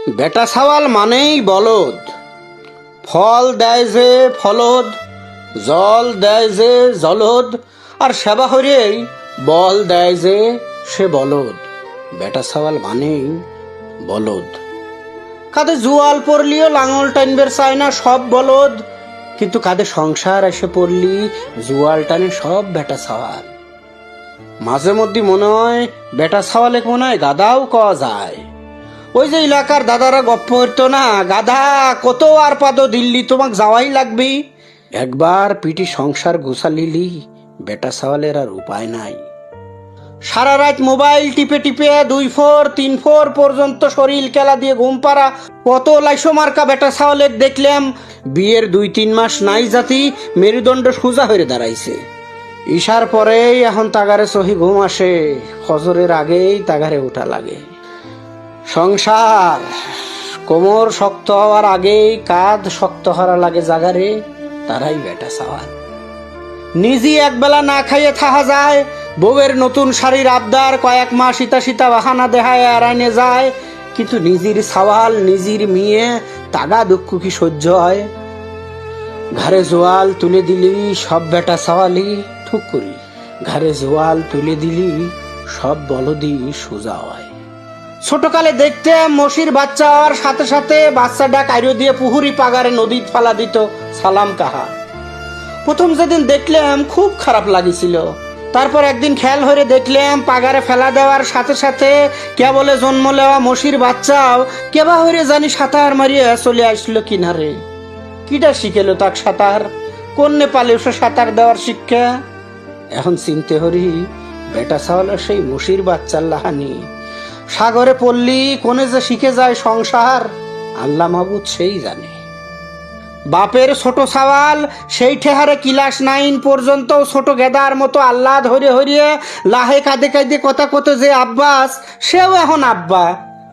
বেটা ছাওয়াল মানেই বলদ, ফল দেয় যে ফলদ, জল দেয় যে জলদ, আর সেবা হরেই বল দেয় যে সে বলদ। বেটা ছাওয়াল মানেই বলদ। কাদের জুয়াল পড়লিও লাঙল টানবের চায় না সব বলদ, কিন্তু কাদের সংসার এসে পড়লি জুয়াল টানে সব বেটা ছাওয়াল। মাঝে মধ্যে মনে হয় বেটা ছাওয়ালে মনে হয় গাধাও কওয়া যায়। ওই যে এলাকার দাদারা গপ্প করতো না, গাধা কত আর পাদো দিল্লি তোমাক যাওয়াই লাগবি। একবার পিটি সংসার গুছালিলি বেটা ছাওয়ালের আর উপায় নাই। সারা রাত মোবাইল টিপে টিপে 2 ফোর 3 ফোর পর্যন্ত শরীর খেলা দিয়ে ঘুম পাড়া কত লাইসো মার্কা বেটা ছাওয়ালের দেখলাম বিয়ের 2-3 মাস নাই জাতি মেরুদণ্ড সোজা হয়ে দাঁড়াইছে। ঈশার পরেই এখন তাগারে সহি ঘুম আসে, ফজরের আগেই তাগারে উঠা লাগে। সংসার কোমর শক্ত হওয়ার আগেই কাঁধ শক্ত হওয়ার লাগে জাগারে, তারাই বেটা ছাওয়াল। নিজে একবেলা না খাইয়ে থাকা যায়, বউয়ের নতুন শাড়ির আবদার কয়েক মাস সীতা সীতা বাহানা দেহায় এড়াইনে যায়, কিন্তু নিজের ছাওয়াল নিজের মেয়ে তাগা দুঃখ কি সহ্য হয়? ঘরে জোয়াল তুলে দিলি সব বেটা ছাওয়ালি ঠুক করি, ঘরে জোয়াল তুলে দিলি সব বলদি সোজা হয়। ছোটকালে দেখতে মশির বাচ্চা হওয়ার সাথে সাথে বাচ্চাটা কাইরো দিয়ে পুহুরি পাগারে নদীত ফালা দিত সালাম কাহা। প্রথম যেদিন দেখলাম খুব খারাপ লাগিছিল, তারপর একদিন খেয়াল হয়ে দেখলাম পাগারে ফেলা দেওয়ার সাথে সাথে কেবলে জন্ম নেওয়া মশির বাচ্চাও কেবা হয়ে জানি সাঁতার মারিয়ে চলে আসলো কিনারে। কিটা শিখেলো তাক সাঁতার? কোন নেপালে সে সাঁতার দেওয়ার শিক্ষা? এখন চিনতে হরি বেটা ছাওয়ালের সেই মশির বাচ্চার লাহানি। সাগরে পড়লি কোনে যে শিখে যায় সংসার আল্লাহ মাবুদ সেই জানে। বাপের ছোট ছাওয়াল সেই ঠেহারে ক্লাস 9 পর্যন্ত ছোট গেদার মতো আল্লাহ ধরে হরিয়ে লাহে কাঁদে কাঁদে কথা কত যে আব্বাস, সেও এখন আব্বা।